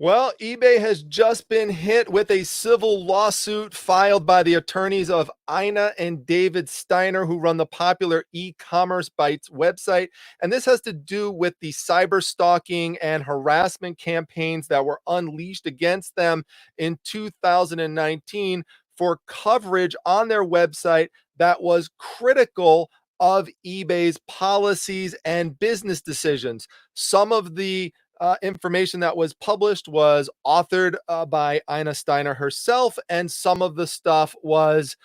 Well, eBay has just been hit with a civil lawsuit filed by the attorneys of Ina and David Steiner, who run the popular e-commerce Bytes website. And this has to do with the cyber stalking and harassment campaigns that were unleashed against them in 2019 for coverage on their website that was critical of eBay's policies and business decisions. Some of the information that was published was authored by Ina Steiner herself, and some of the stuff was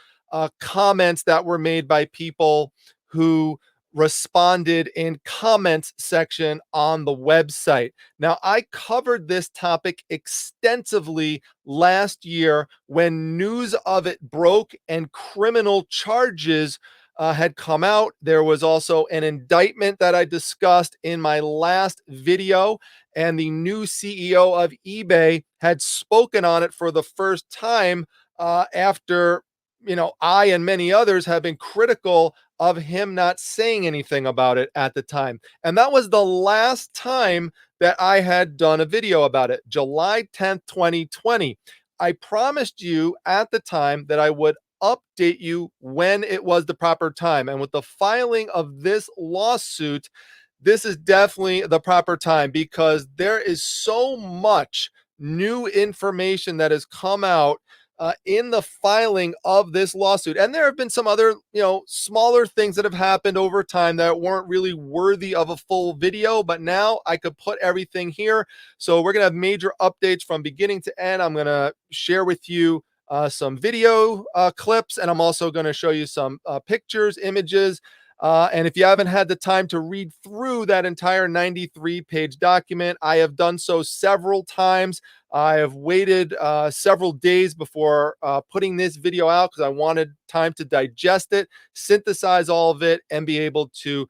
comments that were made by people who responded in comments section on the website. Now, I covered this topic extensively last year when news of it broke and criminal charges had come out. There was also an indictment that I discussed in my last video, and the new CEO of eBay had spoken on it for the first time after, I and many others have been critical of him not saying anything about it at the time. And that was the last time that I had done a video about it, July 10th, 2020. I promised you at the time that I would update you when it was the proper time. And with the filing of this lawsuit, this is definitely the proper time because there is so much new information that has come out in the filing of this lawsuit. And there have been some other, smaller things that have happened over time that weren't really worthy of a full video, but now I could put everything here. So we're going to have major updates from beginning to end. I'm going to share with you some video clips, and I'm also going to show you some pictures, images, and if you haven't had the time to read through that entire 93-page document, I have done so several times. I have waited several days before putting this video out because I wanted time to digest it, synthesize all of it, and be able to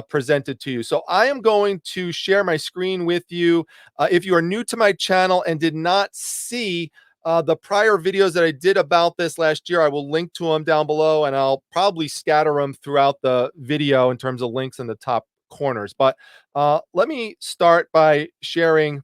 present it to you. So I am going to share my screen with you. If you are new to my channel and did not see the prior videos that I did about this last year, I will link to them down below, and I'll probably scatter them throughout the video in terms of links in the top corners. But let me start by sharing a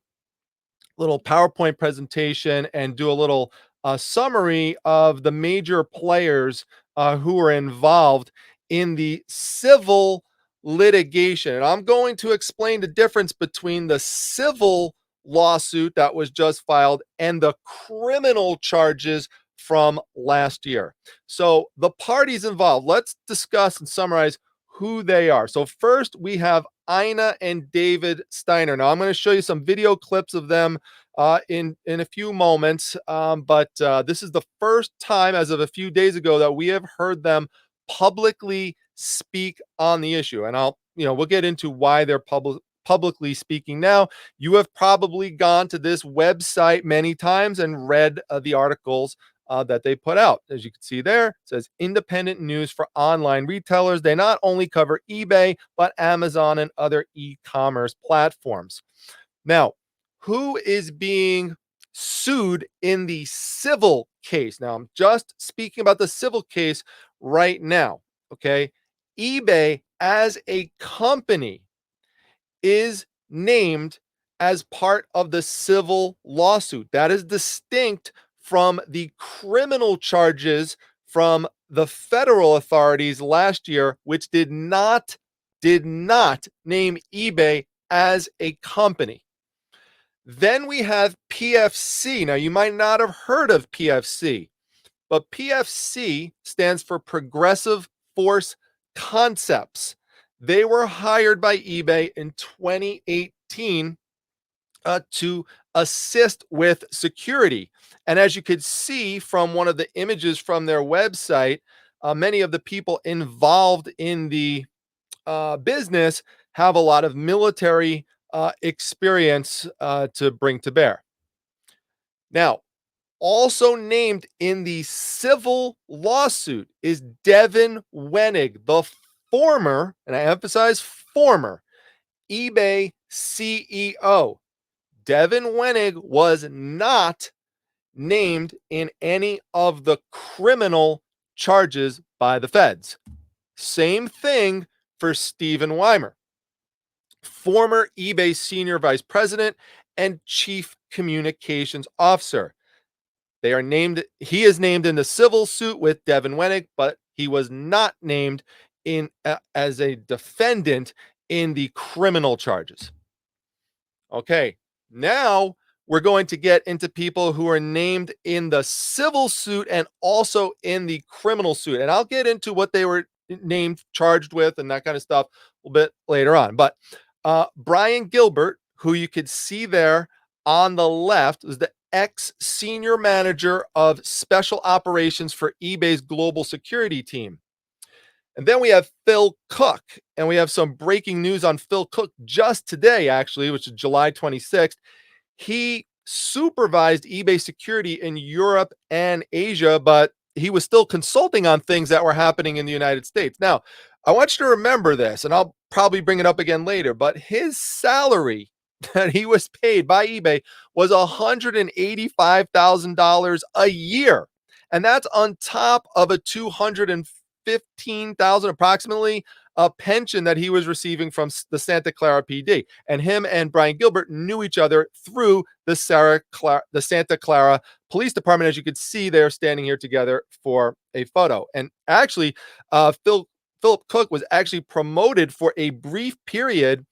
little PowerPoint presentation and do a little summary of the major players who are involved in the civil litigation. And I'm going to explain the difference between the civil lawsuit that was just filed and the criminal charges from last year. So the parties involved, let's discuss and summarize who they are. So first we have Ina and David Steiner. Now I'm going to show you some video clips of them in a few moments, but this is the first time as of a few days ago that we have heard them publicly speak on the issue. And we'll get into why they're publicly speaking now. You have probably gone to this website many times and read the articles that they put out. As you can see there, it says independent news for online retailers. They not only cover eBay, but Amazon and other e-commerce platforms. Now, who is being sued in the civil case? Now, I'm just speaking about the civil case right now. Okay. eBay as a company is named as part of the civil lawsuit. That is distinct from the criminal charges from the federal authorities last year, which did not name eBay as a company. Then we have PFC. Now, you might not have heard of PFC, but PFC stands for Progressive Force Concepts. They were hired by eBay in 2018 to assist with security. And as you could see from one of the images from their website, many of the people involved in the business have a lot of military experience to bring to bear. Now, also named in the civil lawsuit is Devin Wenig, the former, and I emphasize former, eBay CEO. Devin Wenig was not named in any of the criminal charges by the feds. Same thing for Stephen Weimer, former eBay senior vice president and chief communications officer. He is named in the civil suit with Devin Wenig, but he was not named in as a defendant in the criminal charges. Okay, now we're going to get into people who are named in the civil suit and also in the criminal suit. And I'll get into what they were named, charged with, and that kind of stuff a little bit later on. But Brian Gilbert, who you could see there on the left, is the ex senior manager of special operations for eBay's global security team. And then we have Phil Cook, and we have some breaking news on Phil Cook just today, actually, which is July 26th. He supervised eBay security in Europe and Asia, but he was still consulting on things that were happening in the United States. Now, I want you to remember this, and I'll probably bring it up again later, but his salary that he was paid by eBay was $185,000 a year. And that's on top of a 215,000 approximately a pension that he was receiving from the Santa Clara PD. And him and Brian Gilbert knew each other through the Santa Clara Police Department. As you could see, they're standing here together for a photo. And actually, Philip Cook was actually promoted for a brief period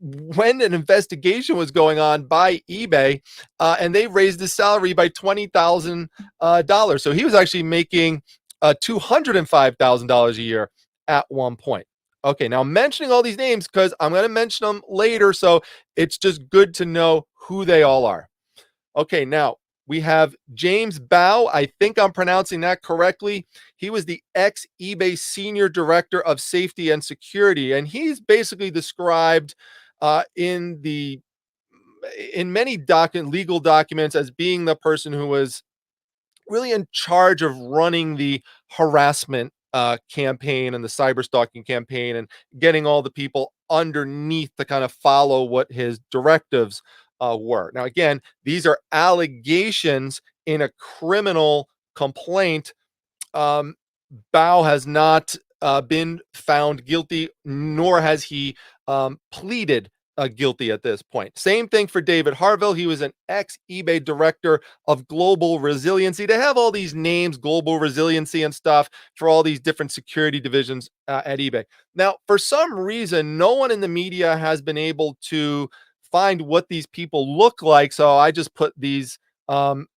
when an investigation was going on by eBay, and they raised his salary by $20,000. So he was actually making $205,000 a year at one point. Okay, now I'm mentioning all these names because I'm going to mention them later, so it's just good to know who they all are. Okay, now we have James Bao. I think I'm pronouncing that correctly. He was the ex-eBay senior director of safety and security, and he's basically described in many legal documents as being the person who was really in charge of running the harassment campaign and the cyber stalking campaign and getting all the people underneath to kind of follow what his directives were. Now, again, these are allegations in a criminal complaint. Bao has not been found guilty, nor has he pleaded guilty at this point. Same thing for David Harville. He was an ex-eBay director of global resiliency. They have all these names, global resiliency and stuff, for all these different security divisions at eBay. Now, for some reason, no one in the media has been able to find what these people look like. So I just put these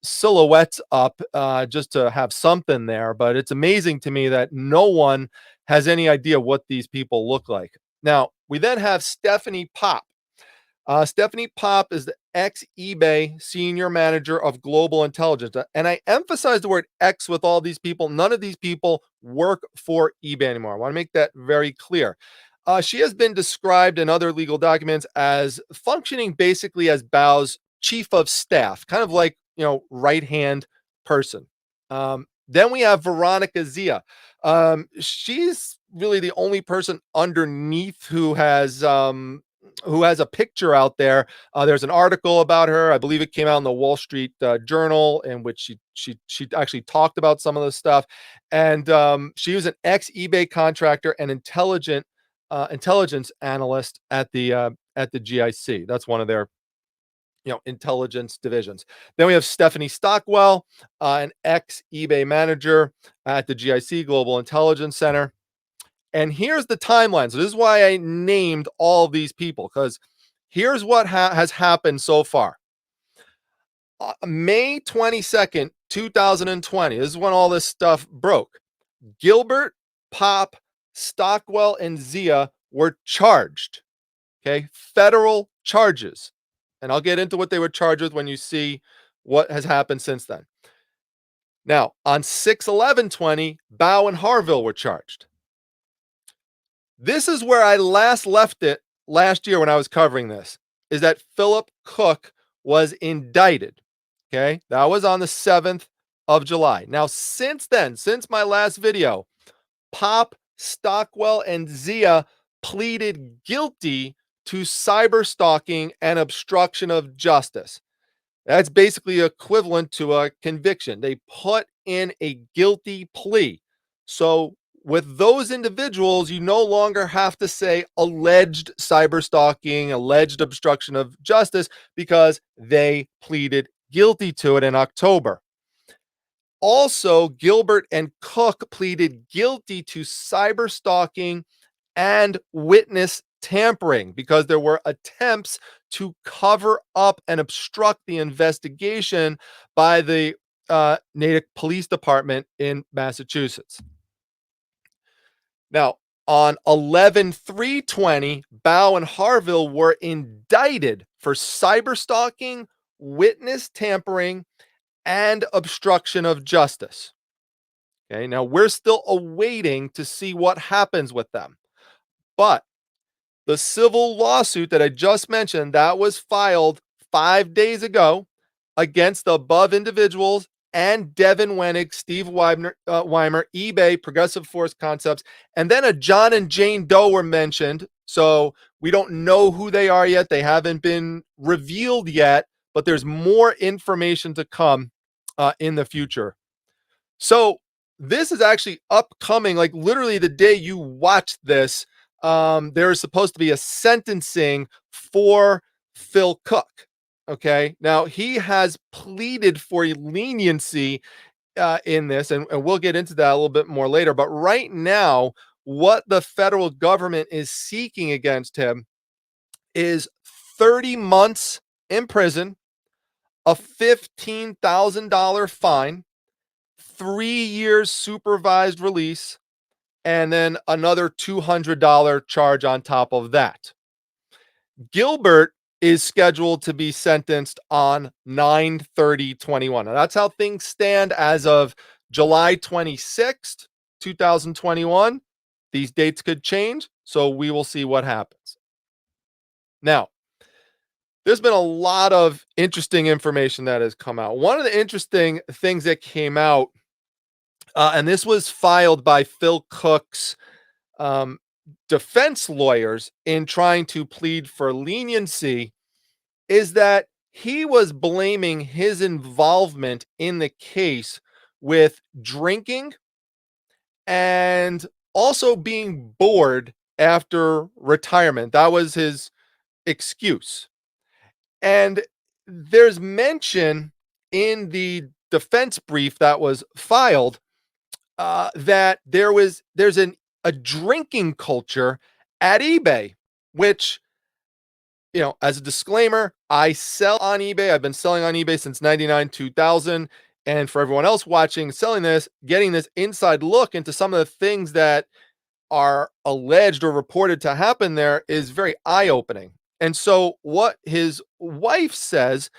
silhouettes up just to have something there. But it's amazing to me that no one has any idea what these people look like. Now, we then have Stephanie Pop. Stephanie Pop is the ex-eBay senior manager of global intelligence. And I emphasize the word ex with all these people. None of these people work for eBay anymore. I want to make that very clear. She has been described in other legal documents as functioning basically as Bao's chief of staff, kind of like, right-hand person. Then we have Veronica Zia. She's really the only person underneath who has a picture out there. There's an article about her. I believe it came out in the Wall Street Journal, in which she actually talked about some of the stuff. And she was an ex-eBay contractor and intelligence analyst at the GIC. That's one of their intelligence divisions. Then we have Stephanie Stockwell, an ex-eBay manager at the GIC Global Intelligence Center. And here's the timeline. So this is why I named all these people, because here's what has happened so far. May 22nd, 2020, this is when all this stuff broke. Gilbert, Pop, Stockwell, and Zia were charged. Okay, federal charges. And I'll get into what they were charged with when you see what has happened since then. Now, on 6/11/20, Bao and Harville were charged. This is where I last left it last year when I was covering this, is that Philip Cook was indicted. Okay, that was on the 7th of July. Now, since then, since my last video, Pop, Stockwell, and Zia pleaded guilty to cyber stalking and obstruction of justice. That's basically equivalent to a conviction. They put in a guilty plea. So with those individuals, you no longer have to say alleged cyber stalking, alleged obstruction of justice, because they pleaded guilty to it in October. Also, Gilbert and Cook pleaded guilty to cyber stalking and witness tampering because there were attempts to cover up and obstruct the investigation by the Natick Police Department in Massachusetts. Now, on 11/3/20, Bow and Harville were indicted for cyber stalking, witness tampering, and obstruction of justice. Okay, now we're still awaiting to see what happens with them. But the civil lawsuit that I just mentioned that was filed 5 days ago against the above individuals and Devin Wenig, Steve Weimer, eBay, Progressive Force Concepts, and then a John and Jane Doe were mentioned. So we don't know who they are yet. They haven't been revealed yet, but there's more information to come in the future. So this is actually upcoming, like literally the day you watch this, there is supposed to be a sentencing for Phil Cook. Okay. Now he has pleaded for leniency in this, and we'll get into that a little bit more later. But right now, what the federal government is seeking against him is 30 months in prison, a $15,000 fine, 3 years supervised release, and then another $200 charge on top of that. Gilbert is scheduled to be sentenced on 9/30/21. Now that's how things stand as of July 26th, 2021. These dates could change, so we will see what happens. Now, there's been a lot of interesting information that has come out. One of the interesting things that came out, and this was filed by Phil Cook's um, defense lawyers in trying to plead for leniency, is that he was blaming his involvement in the case with drinking and also being bored after retirement. That was his excuse. And there's mention in the defense brief that was filed that there's a drinking culture at eBay, which, as a disclaimer, I sell on eBay. I've been selling on eBay since 99, 2000. And for everyone else watching, selling this, getting this inside look into some of the things that are alleged or reported to happen there is very eye opening. And so, what his wife says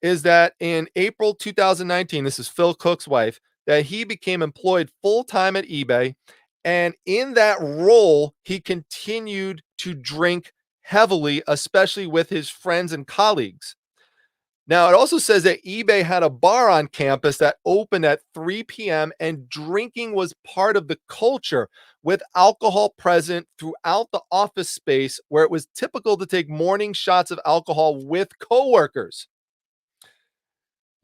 is that in April 2019, this is Phil Cook's wife, that he became employed full time at eBay. And in that role, he continued to drink heavily, especially with his friends and colleagues. Now, it also says that eBay had a bar on campus that opened at 3 p.m. and drinking was part of the culture, with alcohol present throughout the office space, where it was typical to take morning shots of alcohol with coworkers.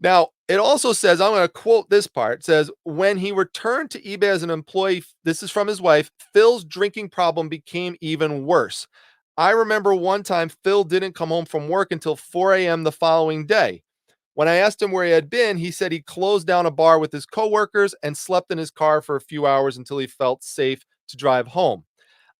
Now, it also says, I'm going to quote this part, it says, when he returned to eBay as an employee, this is from his wife, Phil's drinking problem became even worse. I remember one time Phil didn't come home from work until 4 a.m. the following day. When I asked him where he had been, he said he closed down a bar with his coworkers and slept in his car for a few hours until he felt safe to drive home.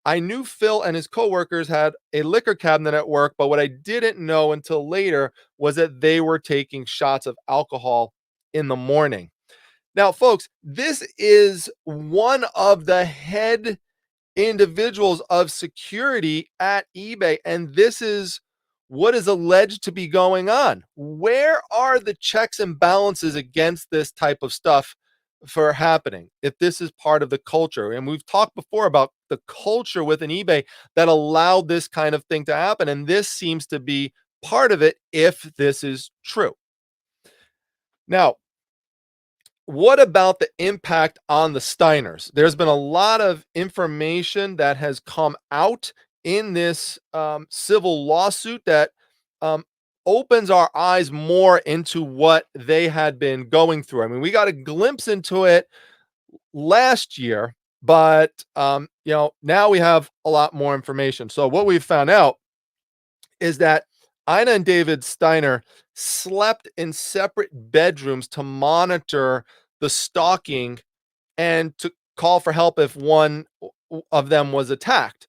I knew Phil and his coworkers had a liquor cabinet at work, but what I didn't know until later was that they were taking shots of alcohol in the morning. Now, folks, this is one of the head individuals of security at eBay, and this is what is alleged to be going on. Where are the checks and balances against this type of stuff for happening if this is part of the culture? And we've talked before about the culture within eBay that allowed this kind of thing to happen, and this seems to be part of it if this is true. Now, what about the impact on the Steiners? There's been a lot of information that has come out in this civil lawsuit that um, opens our eyes more into what they had been going through. I mean, we got a glimpse into it last year, But now we have a lot more information. So what we've found out is that Ina and David Steiner slept in separate bedrooms to monitor the stalking and to call for help if one of them was attacked.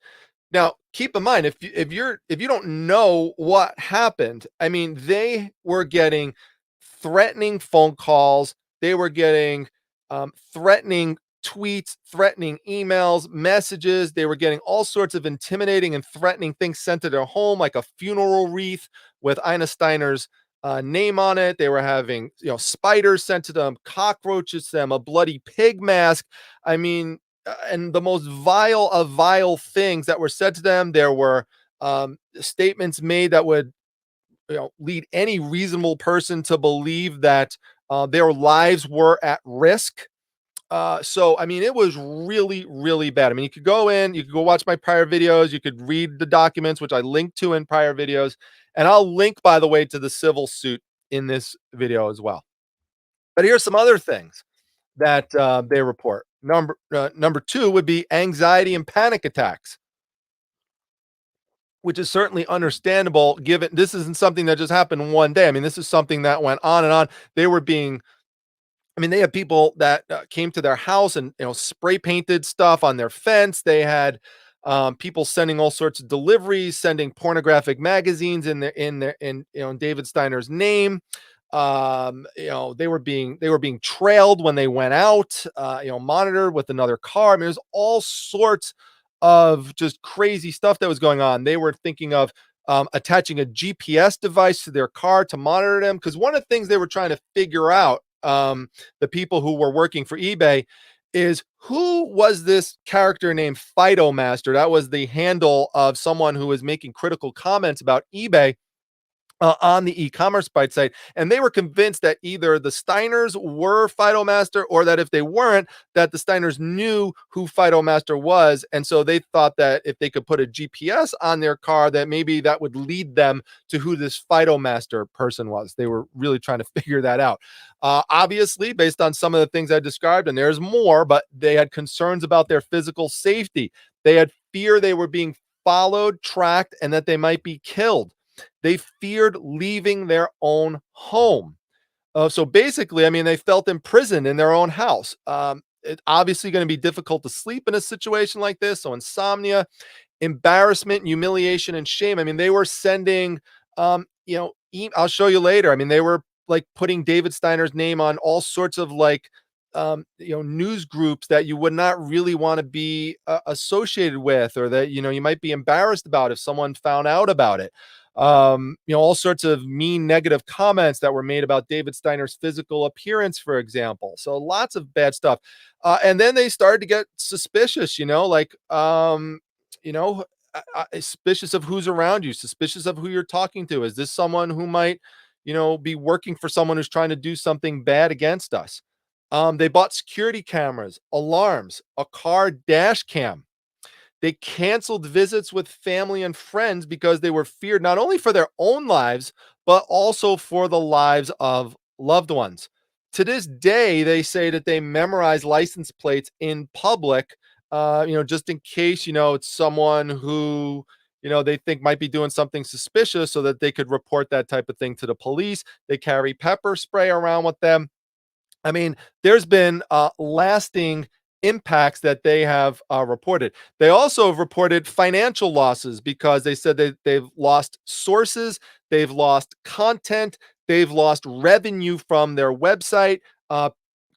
Now, keep in mind, if you don't know what happened, I mean, they were getting threatening phone calls, they were getting threatening tweets, threatening emails, messages. They were getting all sorts of intimidating and threatening things sent to their home, like a funeral wreath with Ina Steiner's name on it. They were having, spiders sent to them, cockroaches to them, a bloody pig mask. I mean, and the most vile of vile things that were said to them. There were statements made that would, lead any reasonable person to believe that their lives were at risk. So I mean, it was really, really bad. I mean, you could go in, you could go watch my prior videos, you could read the documents, which I linked to in prior videos, and I'll link, by the way, to the civil suit in this video as well. But here's some other things that they report. Number two would be anxiety and panic attacks, which is certainly understandable given this isn't something that just happened one day. I mean, this is something that went on and on. They were being I mean, they had people that came to their house and spray painted stuff on their fence. They had people sending all sorts of deliveries, sending pornographic magazines in David Steiner's name. They were being trailed when they went out. Monitored with another car. I mean, there's all sorts of just crazy stuff that was going on. They were thinking of attaching a GPS device to their car to monitor them because one of the things they were trying to figure out, the people who were working for eBay, is who was this character named Fido Master? That was the handle of someone who was making critical comments about eBay on the e-commerce bite site, and they were convinced that either the Steiners were Fido Master or that if they weren't, that the Steiners knew who Fido Master was, and so they thought that if they could put a GPS on their car, that maybe that would lead them to who this Fido Master person was. They were really trying to figure that out. Obviously, based on some of the things I described, and there's more, but they had concerns about their physical safety. They had fear they were being followed, tracked, and that they might be killed. They feared leaving their own home. So basically, I mean, they felt imprisoned in their own house. It's obviously going to be difficult to sleep in a situation like this. So insomnia, embarrassment, humiliation, and shame. I mean, they were sending, I'll show you later. I mean, they were like putting David Steiner's name on all sorts of like, news groups that you would not really want to be associated with, or that, you might be embarrassed about if someone found out about it. All sorts of mean, negative comments that were made about David Steiner's physical appearance, for example. So lots of bad stuff. And then they started to get suspicious, you know, suspicious of who's around you, suspicious of who you're talking to. Is this someone who might, be working for someone who's trying to do something bad against us? They bought security cameras, alarms, a car dash cam. They canceled visits with family and friends because they were feared not only for their own lives, but also for the lives of loved ones. To this day, they say that they memorize license plates in public, just in case, it's someone who, they think might be doing something suspicious so that they could report that type of thing to the police. They carry pepper spray around with them. I mean, there's been lasting impacts that they have reported. They also have reported financial losses because they said they've lost sources, they've lost content, they've lost revenue from their website.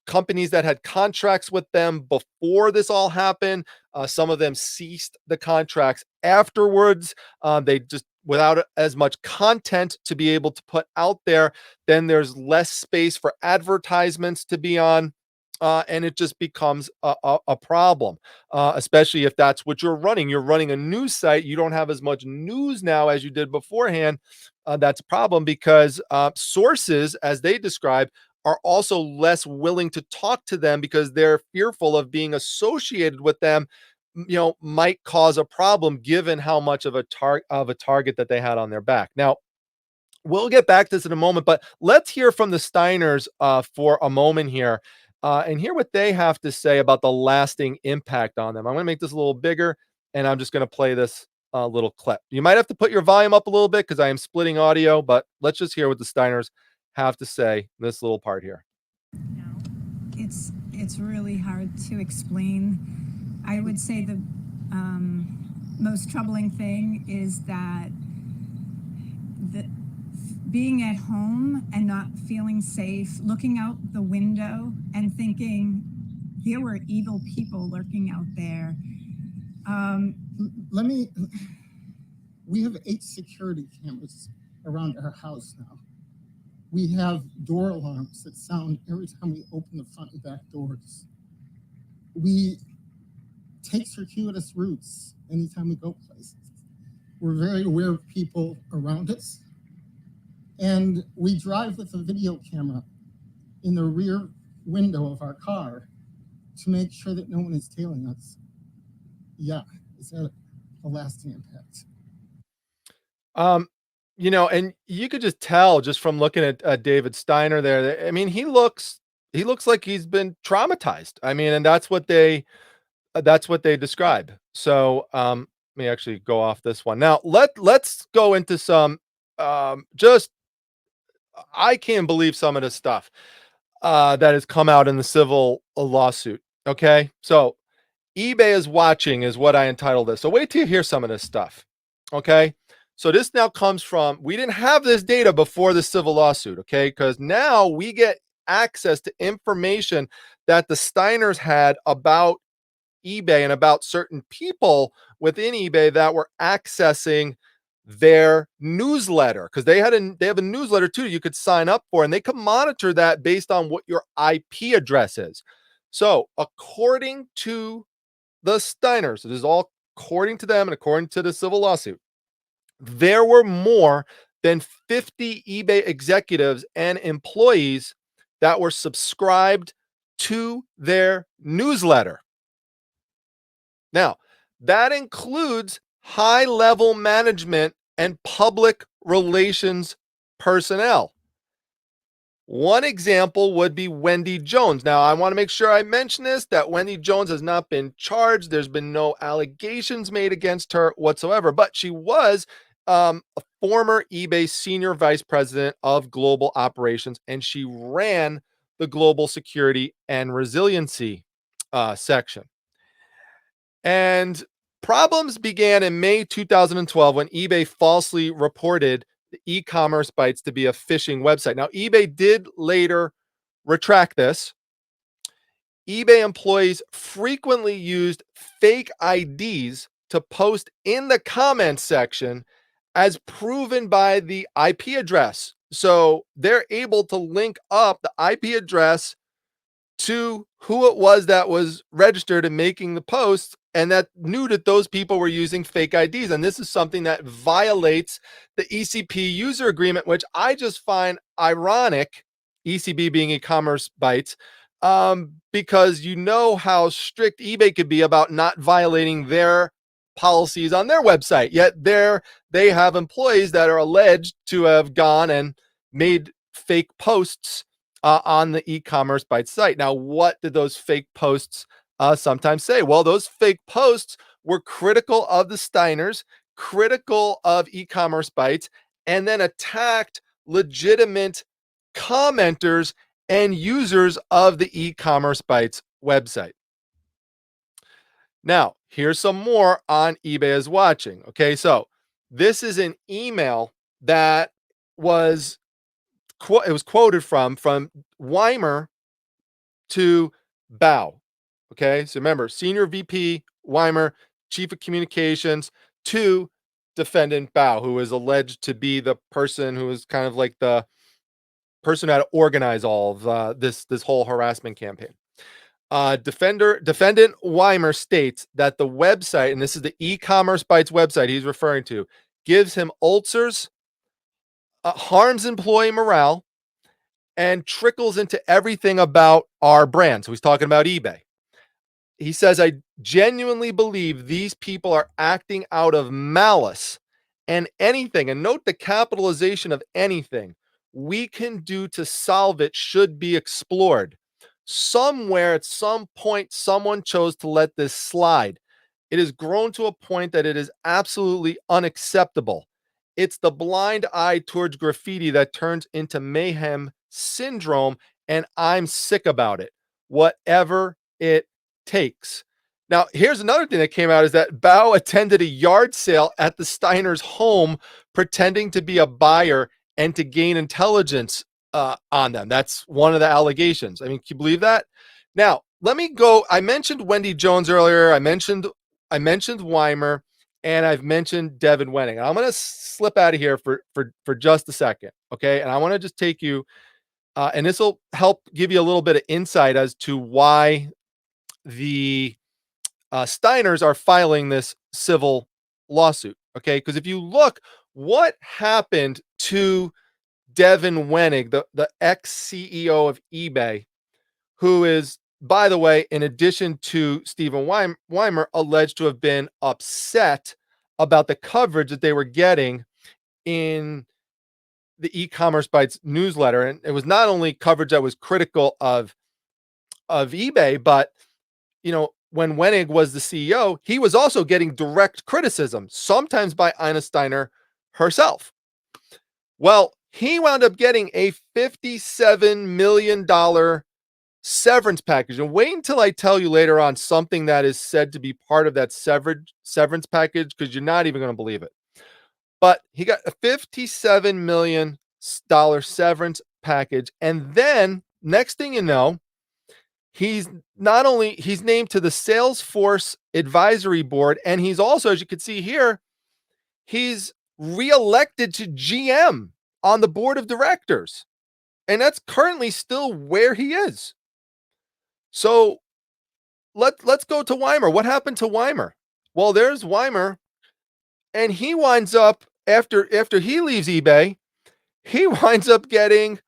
Companies that had contracts with them before this all happened, some of them ceased the contracts afterwards. They just without as much content to be able to put out there, then there's less space for advertisements to be on. And it just becomes a problem, especially if that's what you're running. You're running a news site. You don't have as much news now as you did beforehand. That's a problem because sources, as they describe, are also less willing to talk to them because they're fearful of being associated with them, might cause a problem given how much of a target that they had on their back. Now, we'll get back to this in a moment, but let's hear from the Steiners for a moment here. and hear what they have to say about the lasting impact on them. I'm going to make this a little bigger, and I'm just going to play this little clip. You might have to put your volume up a little bit because I am splitting audio, but let's just hear what the Steiners have to say. This little part here. It's really hard to explain. I would say the most troubling thing is that being at home and not feeling safe, looking out the window and thinking there were evil people lurking out there. We have 8 security cameras around our house now. We have door alarms that sound every time we open the front and back doors. We take circuitous routes anytime we go places. We're very aware of people around us. And we drive with a video camera in the rear window of our car to make sure that no one is tailing us. Yeah, it's had a lasting impact. And you could just tell just from looking at David Steiner there. I mean, he looks like he's been traumatized. I mean, and that's what they describe. So, let me actually go off this one. Now, let's go into some just I can't believe some of this stuff that has come out in the civil lawsuit. Okay. So, eBay is watching is what I entitled this. So, wait till you hear some of this stuff. Okay. So, this now comes from, we didn't have this data before the civil lawsuit. Okay. Because now we get access to information that the Steiners had about eBay and about certain people within eBay that were accessing their newsletter, because they have a newsletter too you could sign up for, and they can monitor that based on what your IP address is. So according to the Steiners, this is all according to them and according to the civil lawsuit, there were more than 50 eBay executives and employees that were subscribed to their newsletter. Now, that includes high-level management and public relations personnel. One example would be Wendy Jones. Now, I want to make sure I mention this, that Wendy Jones has not been charged. There's been no allegations made against her whatsoever, but she was a former eBay senior vice president of global operations, and she ran the global security and resiliency section. And problems began in May 2012 when eBay falsely reported the e-commerce bytes to be a phishing website. Now, eBay did later retract this. eBay employees frequently used fake IDs to post in the comments section as proven by the IP address. So they're able to link up the IP address to who it was that was registered and making the posts, and that knew that those people were using fake IDs. And this is something that violates the ECB user agreement, which I just find ironic, ECB being e-commerce bytes, because you know how strict eBay could be about not violating their policies on their website. Yet they have employees that are alleged to have gone and made fake posts on the e-commerce bytes site. Now, what did those fake posts sometimes say? Well, those fake posts were critical of the Steiners, critical of e-commerce bytes, and then attacked legitimate commenters and users of the e-commerce bytes website. Now, here's some more on eBay is watching. Okay, so this is an email that was quoted from Weimer to Bao. Okay, so remember, senior VP Weimer, chief of communications, to defendant Bao, who is alleged to be the person who is kind of like the person who had to organize all of this whole harassment campaign. Defendant Weimer states that the website, and this is the e-commerce bytes website he's referring to, gives him ulcers, harms employee morale, and trickles into everything about our brand. So he's talking about eBay. He says, I genuinely believe these people are acting out of malice, and anything, and note the capitalization of anything, we can do to solve it should be explored. somewhere at some point, someone chose to let this slide. It has grown to a point that it is absolutely unacceptable. It's the blind eye towards graffiti that turns into mayhem syndrome, and I'm sick about it. Whatever it takes. Now, here's another thing that came out is that Bao attended a yard sale at the Steiners' home, pretending to be a buyer and to gain intelligence on them. That's one of the allegations. I mean, can you believe that? Now, let me go. I mentioned Wendy Jones earlier. I mentioned Weimer, and I've mentioned Devin Wenning. I'm going to slip out of here for just a second, okay? And I want to just take you, and this will help give you a little bit of insight as to why the Steiners are filing this civil lawsuit, okay? Because if you look, what happened to Devin Wenig, the ex-CEO of eBay, who is, by the way, in addition to Stephen Weimer, alleged to have been upset about the coverage that they were getting in the e-commerce bytes newsletter. And it was not only coverage that was critical of eBay, but when Wenig was the CEO, he was also getting direct criticism, sometimes by Ina Steiner herself. Well, he wound up getting a $57 million severance package. And wait until I tell you later on something that is said to be part of that severance package, because you're not even going to believe it. But he got a $57 million severance package. And then next thing you know, he's named to the Salesforce advisory board. And he's also, as you can see here, he's reelected to GM on the board of directors. And that's currently still where he is. So let's go to Weimer. What happened to Weimer? Well, there's Weimer, and he winds up after he leaves eBay, he winds up getting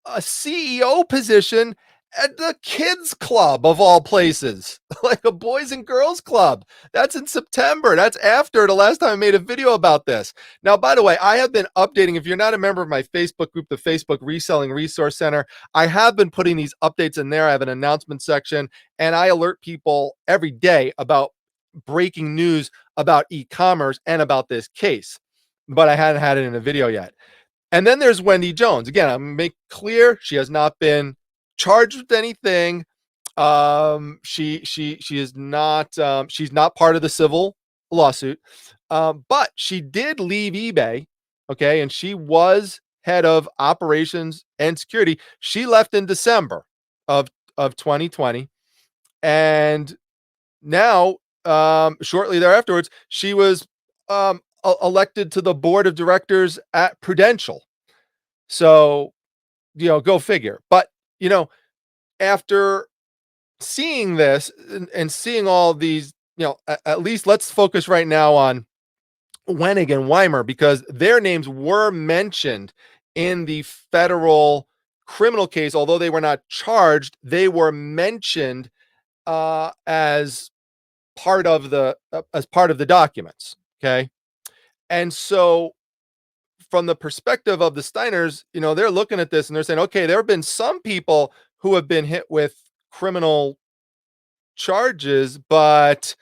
a CEO position at the kids club of all places, like a boys and girls club. That's in September. That's after the last time I made a video about this. Now, by the way, I have been updating. If you're not a member of my Facebook group, the Facebook Reselling Resource Center, I have been putting these updates in there. I have an announcement section, and I alert people every day about breaking news about e-commerce and about this case, but I hadn't had it in a video yet. And then there's Wendy Jones. Again, I'm going to make clear she has not been charged with anything. She is not, she's not part of the civil lawsuit. But she did leave eBay. Okay. And she was head of operations and security. She left in December of 2020. And now, shortly thereafterwards, she was, elected to the board of directors at Prudential. So, go figure. But, after seeing this and seeing all these, at least let's focus right now on Wenig and Weimer, because their names were mentioned in the federal criminal case. Although they were not charged, they were mentioned as part of the documents. Okay. And so from the perspective of the Steiners, they're looking at this and they're saying, okay, there have been some people who have been hit with criminal charges, but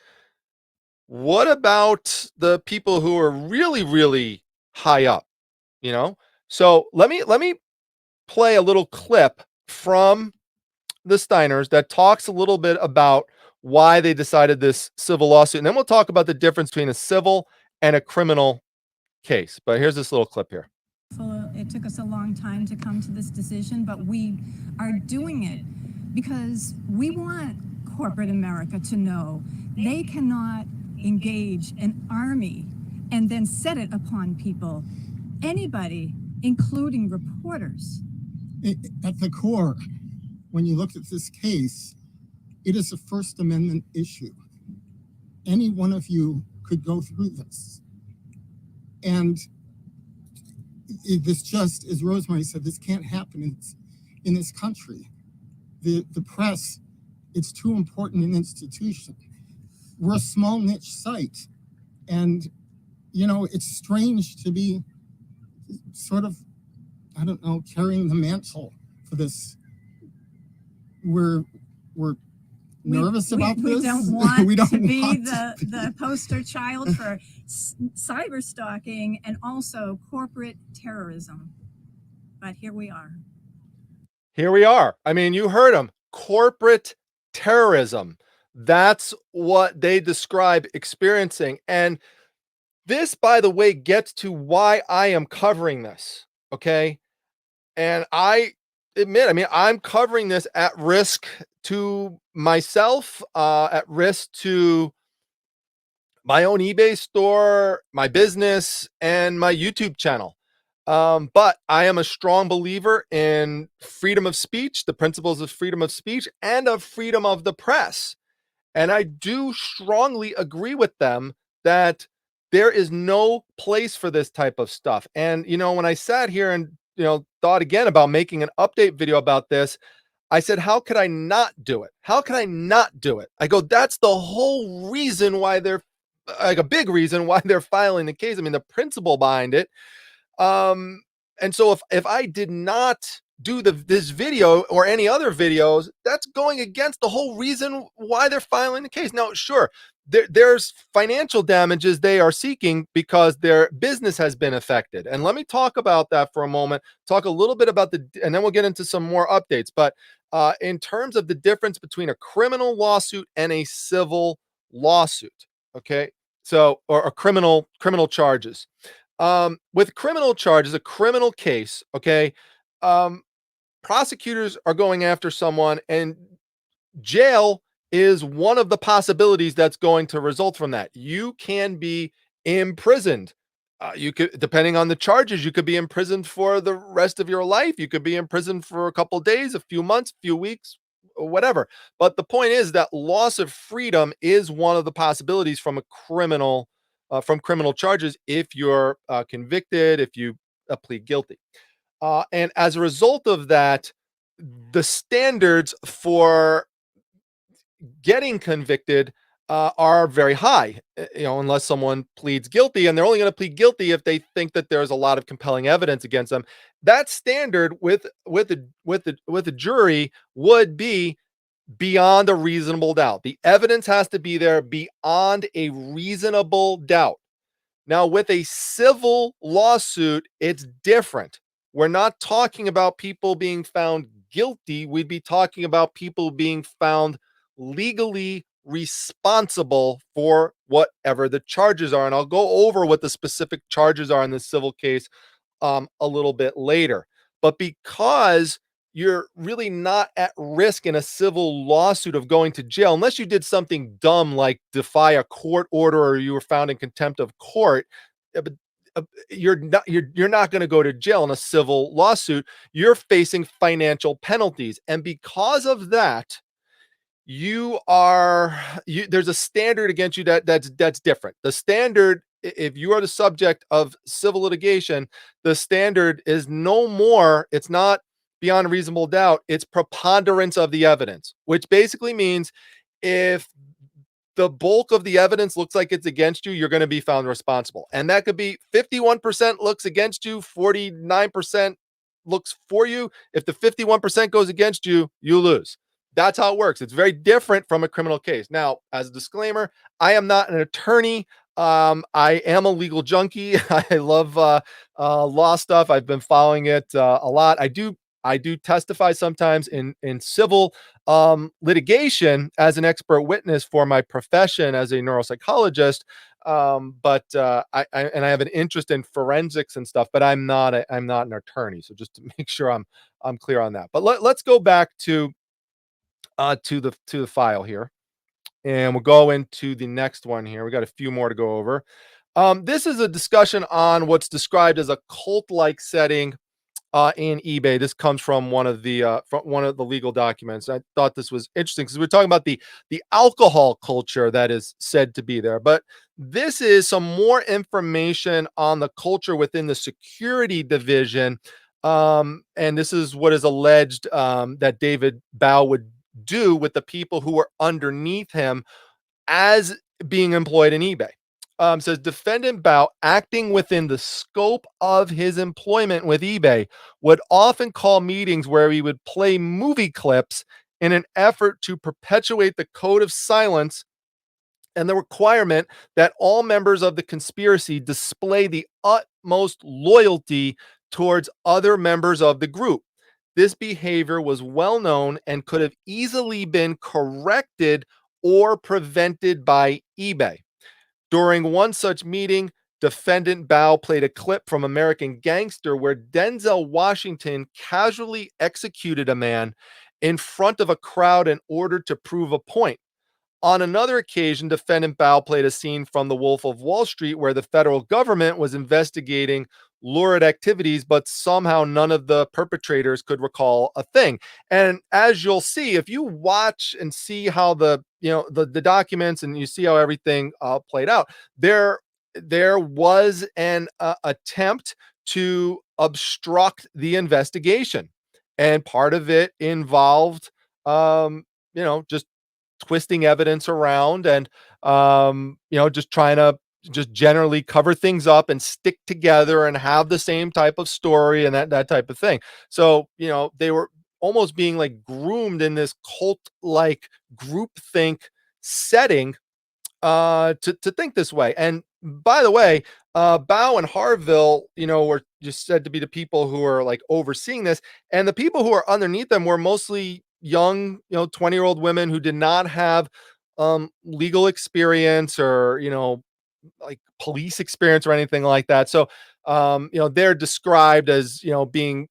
what about the people who are really, really high up, So let me play a little clip from the Steiners that talks a little bit about why they decided this civil lawsuit. And then we'll talk about the difference between a civil and a criminal case. But here's this little clip here. It took us a long time to come to this decision, but we are doing it because we want corporate America to know they cannot engage an army and then set it upon people, anybody, including reporters. At the core, when you look at this case, it is a First Amendment issue. Any one of you could go through this. And this, just as Rosemary said, this can't happen in this country. The press, it's too important an institution. We're a small niche site. And, it's strange to be sort of, I don't know, carrying the mantle for this we're nervous about we this. don't want We don't to be want the poster child for cyber stalking and also corporate terrorism. But here we are. Here we are. I mean, you heard them. Corporate terrorism. That's what they describe experiencing. And this, by the way, gets to why I am covering this. Okay. And I admit, I mean, I'm covering this at risk to myself, at risk to my own eBay store, my business, and my YouTube channel. But I am a strong believer in freedom of speech, the principles of freedom of speech, and of freedom of the press. And I do strongly agree with them that there is no place for this type of stuff. And, when I sat here and, thought again about making an update video about this, I said, how could I not do it? How could I not do it? I go, that's the whole reason why they're like a big reason why they're filing the case. I mean, the principle behind it. And so if I did not do this video or any other videos, that's going against the whole reason why they're filing the case. Now, sure, there's financial damages they are seeking because their business has been affected. And let me talk about that for a moment, talk a little bit about and then we'll get into some more updates. But in terms of the difference between a criminal lawsuit and a civil lawsuit, okay? So, or criminal charges. With criminal charges, a criminal case, okay, prosecutors are going after someone, and jail is one of the possibilities that's going to result from that. You can be imprisoned. You could, depending on the charges, you could be imprisoned for the rest of your life. You could be imprisoned for a couple days, a few months, few weeks, or whatever. But the point is that loss of freedom is one of the possibilities from from criminal charges if you're convicted, if you plead guilty. And as a result of that, the standards for getting convicted are very high, unless someone pleads guilty, and they're only going to plead guilty if they think that there's a lot of compelling evidence against them. That standard with the jury would be beyond a reasonable doubt. The evidence has to be there beyond a reasonable doubt. Now, with a civil lawsuit, it's different. We're not talking about people being found guilty. We'd be talking about people being found legally responsible for whatever the charges are. And I'll go over what the specific charges are in the civil case a little bit later. But because you're really not at risk in a civil lawsuit of going to jail, unless you did something dumb like defy a court order or you were found in contempt of court. But you're not going to go to jail in a civil lawsuit. You're facing financial penalties, and because of that, there's a standard against you that's different. The standard, if you are the subject of civil litigation, the standard is no more. It's not beyond a reasonable doubt. It's preponderance of the evidence, which basically means if the bulk of the evidence looks like it's against you, you're going to be found responsible. And that could be 51% looks against you, 49% looks for you. If the 51% goes against you, you lose. That's how it works. It's very different from a criminal case. Now, as a disclaimer, I am not an attorney. I am a legal junkie. I love law stuff. I've been following it a lot. I do testify sometimes in civil litigation as an expert witness for my profession as a neuropsychologist. But I have an interest in forensics and stuff, but I'm not an attorney. So just to make sure I'm clear on that. But let's go back to the file here, and we'll go into the next one here. We got a few more to go over. This is a discussion on what's described as a cult-like setting in eBay. This comes from one of the legal documents. I thought this was interesting because we're talking about the alcohol culture that is said to be there. But this is some more information on the culture within the security division. And this is what is alleged that David Bao would do with the people who were underneath him as being employed in eBay. Says defendant Bao, acting within the scope of his employment with eBay, would often call meetings where he would play movie clips in an effort to perpetuate the code of silence and the requirement that all members of the conspiracy display the utmost loyalty towards other members of the group. This behavior was well known and could have easily been corrected or prevented by eBay. During one such meeting, defendant Bao played a clip from American Gangster where Denzel Washington casually executed a man in front of a crowd in order to prove a point. On another occasion, defendant Bao played a scene from The Wolf of Wall Street where the federal government was investigating lurid activities, but somehow none of the perpetrators could recall a thing. And as you'll see, if you watch and see how the documents and you see how everything played out, there was an attempt to obstruct the investigation, and part of it involved, just twisting evidence around and just trying to just generally cover things up and stick together and have the same type of story and that type of thing. So they were almost being like groomed in this cult like groupthink setting to think this way. And by the way, Bao and Harville, were just said to be the people who are like overseeing this, and the people who are underneath them were mostly young, 20-year-old women who did not have legal experience or like police experience or anything like that. So they're described as being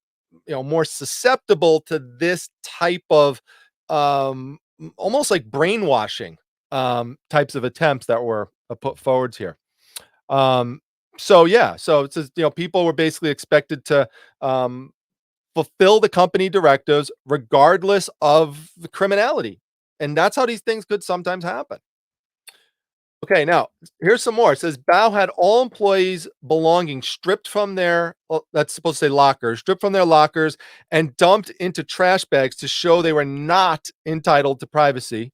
more susceptible to this type of almost like brainwashing types of attempts that were put forwards here. So yeah, so it says people were basically expected to fulfill the company directives regardless of the criminality, and that's how these things could sometimes happen. Okay, now here's some more. It says Bao had all employees' belongings stripped from their, well, that's supposed to say lockers, stripped from their lockers and dumped into trash bags to show they were not entitled to privacy.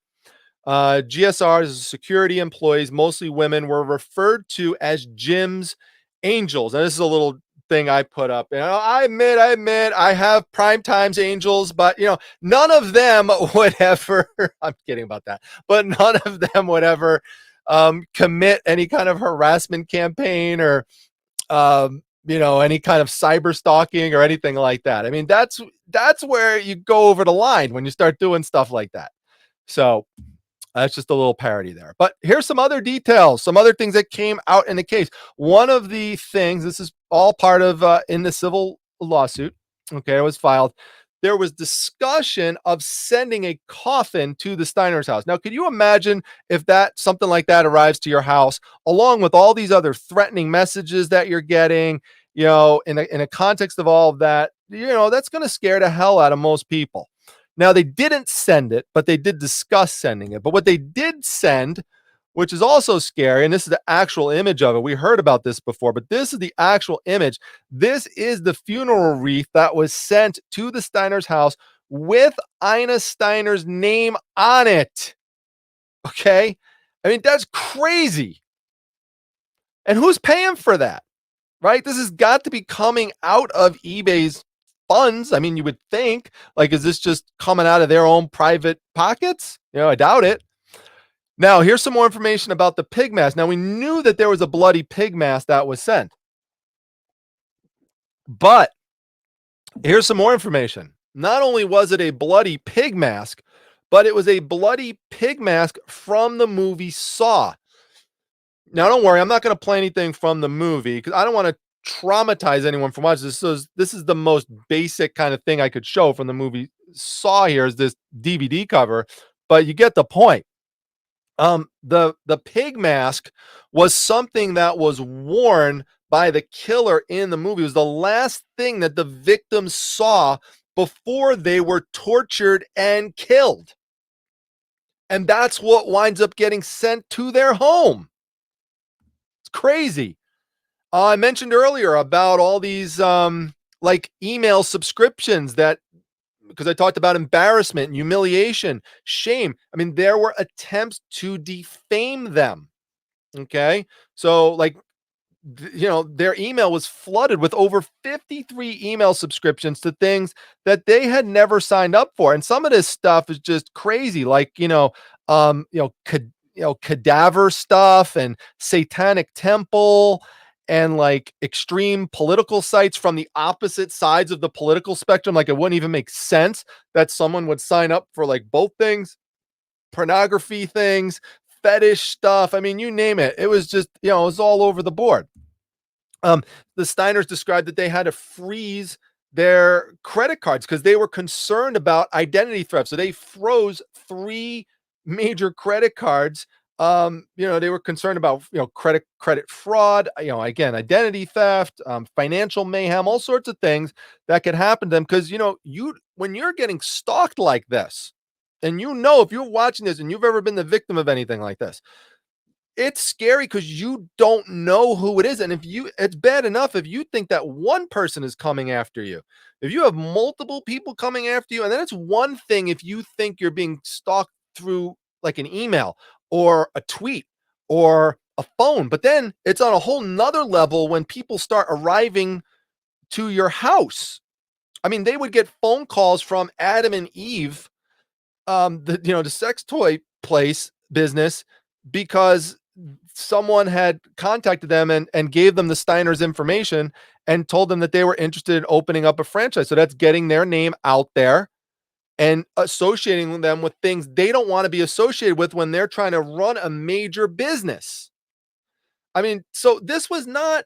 GSR's security employees, mostly women, were referred to as Jim's angels. And this is a little thing I put up. I admit, I have prime times angels, but none of them would ever. I'm kidding about that, but none of them would ever commit any kind of harassment campaign or any kind of cyber stalking or anything like that. I mean, that's where you go over the line when you start doing stuff like that. So that's just a little parody there. But here's some other details, some other things that came out in the case. One of the things, this is all part of in the civil lawsuit, okay, it was filed. There was discussion of sending a coffin to the Steiner's house. Now, could you imagine if something like that arrives to your house, along with all these other threatening messages that you're getting, in a context of all of that, that's going to scare the hell out of most people. Now, they didn't send it, but they did discuss sending it. But what they did send, which is also scary, and this is the actual image of it. We heard about this before, but this is the actual image. This is the funeral wreath that was sent to the Steiner's house with Ina Steiner's name on it. Okay? I mean, that's crazy. And who's paying for that? Right? This has got to be coming out of eBay's funds. I mean, you would think, like, is this just coming out of their own private pockets? I doubt it. Now, here's some more information about the pig mask. Now, we knew that there was a bloody pig mask that was sent, but here's some more information. Not only was it a bloody pig mask, but it was a bloody pig mask from the movie Saw. Now, don't worry, I'm not going to play anything from the movie because I don't want to traumatize anyone from watching this. So this is the most basic kind of thing I could show from the movie Saw. Here is this DVD cover, but you get the point. The pig mask was something that was worn by the killer in the movie. It was the last thing that the victims saw before they were tortured and killed. And that's what winds up getting sent to their home. It's crazy. I mentioned earlier about all these like email subscriptions that, because I talked about embarrassment, humiliation, shame. I mean, there were attempts to defame them. Okay. So like their email was flooded with over 53 email subscriptions to things that they had never signed up for. And some of this stuff is just crazy, like, cadaver stuff and satanic temple and like extreme political sites from the opposite sides of the political spectrum. Like, it wouldn't even make sense that someone would sign up for like both things, pornography things, fetish stuff. I mean, you name it. It was just, it was all over the board. The Steiners described that they had to freeze their credit cards because they were concerned about identity theft. So they froze 3 major credit cards. They were concerned about, credit fraud, again, identity theft, financial mayhem, all sorts of things that could happen to them. Because, when you're getting stalked like this, and if you're watching this and you've ever been the victim of anything like this, it's scary because you don't know who it is. And it's bad enough if you think that one person is coming after you. If you have multiple people coming after you, and then it's one thing if you think you're being stalked through like an email or a tweet or a phone, but then it's on a whole nother level when people start arriving to your house. I mean, they would get phone calls from Adam and Eve, the sex toy place business, because someone had contacted them and gave them the Steiners information and told them that they were interested in opening up a franchise. So that's getting their name out there and associating them with things they don't want to be associated with when they're trying to run a major business. I mean, so this was not,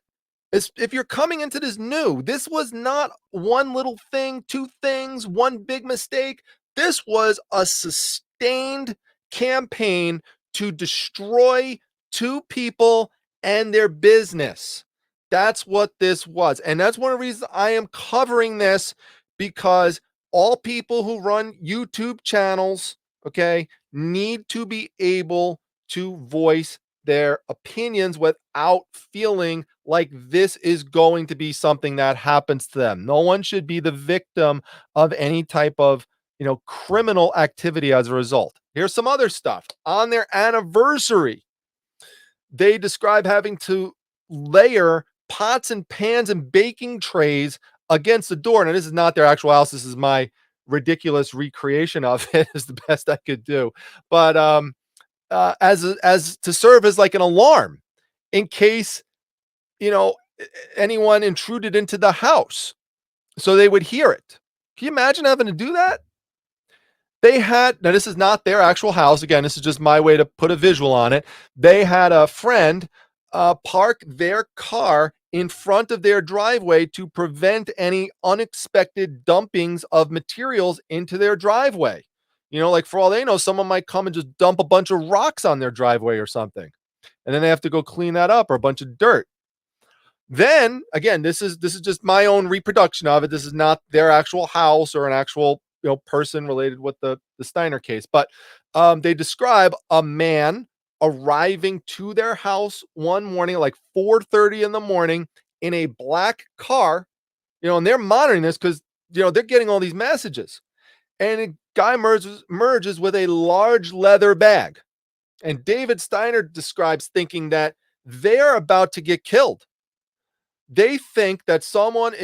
if you're coming into this new, this was not one little thing, 2 things, one big mistake. This was a sustained campaign to destroy 2 people and their business. That's what this was. And that's one of the reasons I am covering this, because all people who run YouTube channels, okay, need to be able to voice their opinions without feeling like this is going to be something that happens to them. No one should be the victim of any type of, criminal activity as a result. Here's some other stuff. On their anniversary, they describe having to layer pots and pans and baking trays against the door. Now, this is not their actual house. This is my ridiculous recreation of it. Is the best I could do. But as to serve as like an alarm in case, anyone intruded into the house, so they would hear it. Can you imagine having to do that? Now this is not their actual house. Again, this is just my way to put a visual on it. They had a friend park their car in front of their driveway to prevent any unexpected dumpings of materials into their driveway. Like, for all they know, someone might come and just dump a bunch of rocks on their driveway or something. And then they have to go clean that up, or a bunch of dirt. Then again, this is just my own reproduction of it. This is not their actual house or an actual person related with the Steiner case, but they describe a man arriving to their house one morning at like 4:30 in the morning in a black car, and they're monitoring this because they're getting all these messages, and a guy merges with a large leather bag, and David Steiner describes thinking that they're about to get killed. They think that someone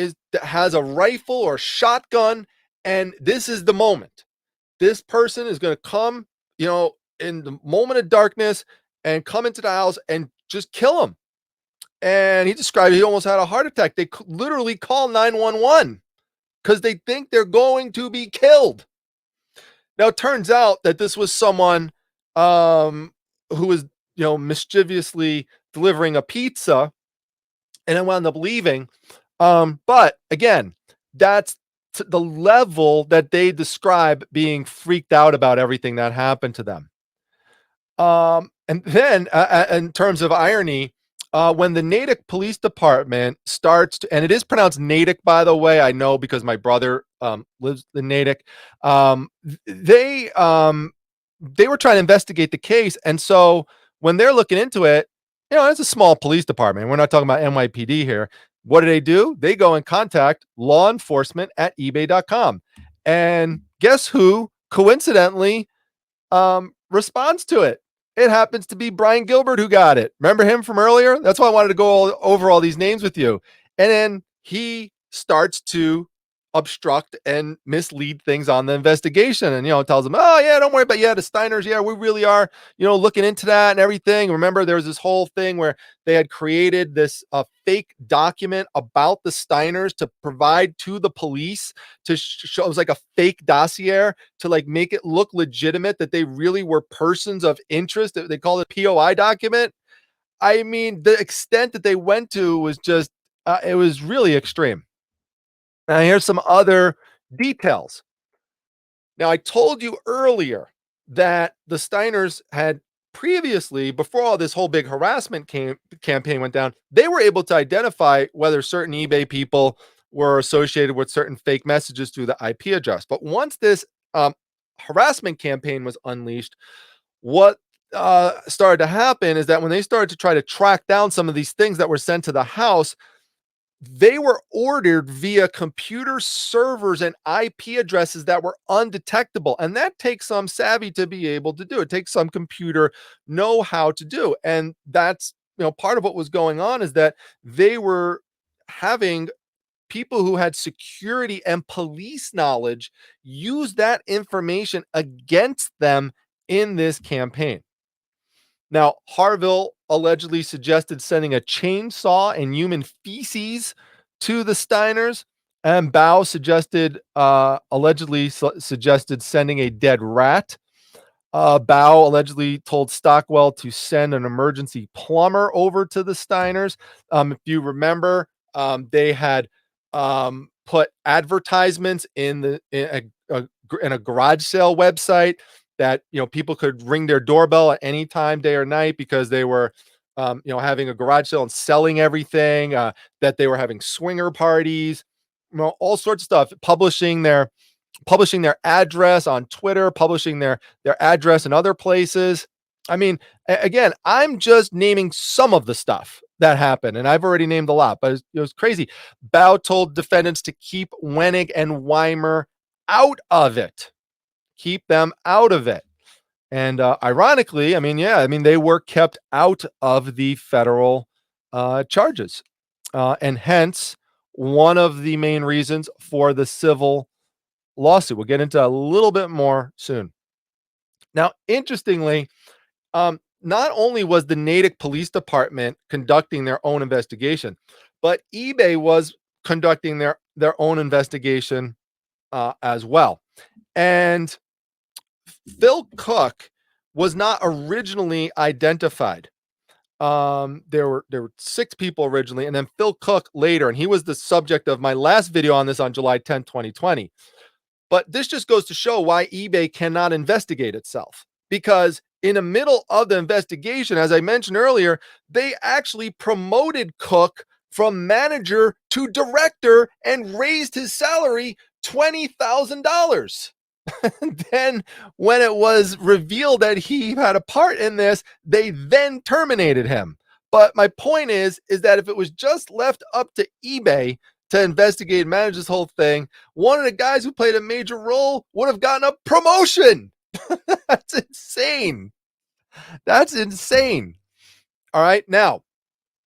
has a rifle or shotgun, and this is the moment. This person is going to come, in the moment of darkness and come into the house and just kill him. And he described he almost had a heart attack. They literally call 911 because they think they're going to be killed. Now, it turns out that this was someone who was, mischievously delivering a pizza, and then wound up leaving. But again, that's the level that they describe being freaked out about everything that happened to them. And then in terms of irony, when the Natick Police Department starts to, and it is pronounced Natick, by the way, I know because my brother lives in Natick. They were trying to investigate the case. And so when they're looking into it, it's a small police department. We're not talking about NYPD here. What do? They go and contact law enforcement at ebay.com. And guess who coincidentally responds to it? It happens to be Brian Gilbert who got it. Remember him from earlier? That's why I wanted to go over all these names with you. And then he starts to obstruct and mislead things on the investigation, and tells them, oh yeah, don't worry about, the Steiners, yeah, we really are looking into that and everything. Remember, there was this whole thing where they had created this fake document about the Steiners to provide to the police to show, it was like a fake dossier to like make it look legitimate that they really were persons of interest. They called it POI document. I mean, the extent that they went to was just it was really extreme. Now, here's some other details. Now, I told you earlier that the Steiners had previously, before all this whole big harassment campaign went down, they were able to identify whether certain eBay people were associated with certain fake messages through the IP address. But once this harassment campaign was unleashed, what started to happen is that when they started to try to track down some of these things that were sent to the house, they were ordered via computer servers and IP addresses that were undetectable. And that takes some savvy to be able to do. It takes some computer know how to do. And that's, part of what was going on is that they were having people who had security and police knowledge use that information against them in this campaign. Now, Harville allegedly suggested sending a chainsaw and human feces to the Steiners, and Bao allegedly suggested sending a dead rat. Bao allegedly told Stockwell to send an emergency plumber over to the Steiners. If you remember, they had put advertisements in a garage sale website that people could ring their doorbell at any time, day or night, because they were having a garage sale and selling everything, that they were having swinger parties, all sorts of stuff, publishing their address on Twitter, publishing their address in other places. I mean, again, I'm just naming some of the stuff that happened, and I've already named a lot, but it was crazy. Bao told defendants to keep Wenig and Weimer out of it. Keep them out of it. And ironically, they were kept out of the federal charges. And hence, one of the main reasons for the civil lawsuit. We'll get into a little bit more soon. Now, interestingly, not only was the Natick Police Department conducting their own investigation, but eBay was conducting their own investigation as well. And Phil Cook was not originally identified. There were 6 people originally, and then Phil Cook later, and he was the subject of my last video on this on July 10th, 2020. But this just goes to show why eBay cannot investigate itself, because in the middle of the investigation, as I mentioned earlier, they actually promoted Cook from manager to director and raised his salary $20,000. Then when it was revealed that he had a part in this, they then terminated him. But my point is that if it was just left up to eBay to investigate and manage this whole thing, one of the guys who played a major role would have gotten a promotion. That's insane. That's insane. All right. Now,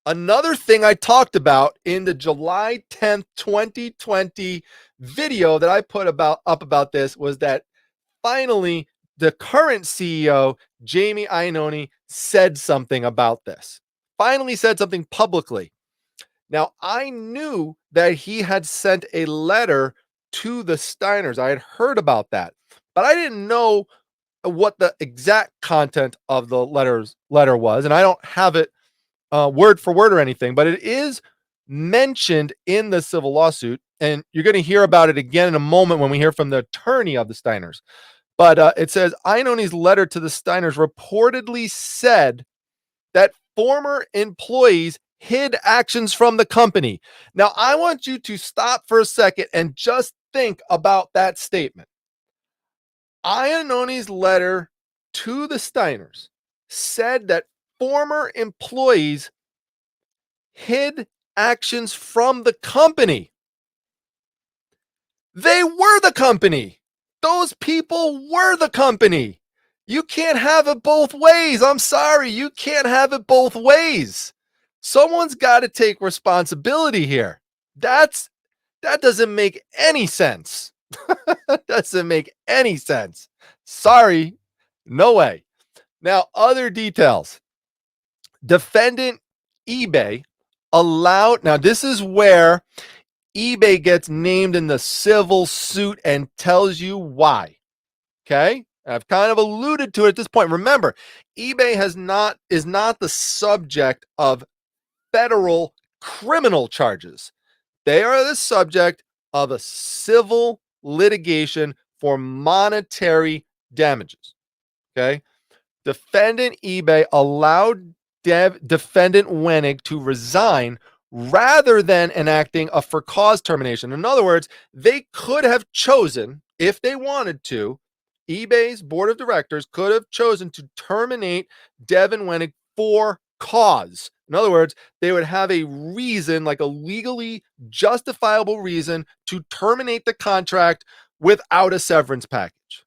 another thing I talked about in the July 10th, 2020 video that I put up about this was that finally the current CEO, Jamie Iannone, said something about this. Finally said something publicly. Now, I knew that he had sent a letter to the Steiners. I had heard about that, but I didn't know what the exact content of the letter was, and I don't have it word for word or anything, but it is mentioned in the civil lawsuit, and you're going to hear about it again in a moment when we hear from the attorney of the Steiners. But it says, Iannone's letter to the Steiners reportedly said that former employees hid actions from the company. Now, I want you to stop for a second and just think about that statement. Iannone's letter to the Steiners said that former employees hid actions from the company. They were the company. Those people were the company. You can't have it both ways. I'm sorry. You can't have it both ways. Someone's got to take responsibility here. That doesn't make any sense. Doesn't make any sense. Sorry. No way. Now, other details. Defendant eBay allowed, now this is where eBay gets named in the civil suit and tells you why. Okay? I've kind of alluded to it at this point. Remember, eBay is not the subject of federal criminal charges. They are the subject of a civil litigation for monetary damages. Okay? Defendant eBay allowed defendant Wenig to resign rather than enacting a for cause termination. In other words, they could have chosen, if they wanted to, eBay's board of directors could have chosen to terminate Devin Wenig for cause. In other words, they would have a reason, like a legally justifiable reason, to terminate the contract without a severance package.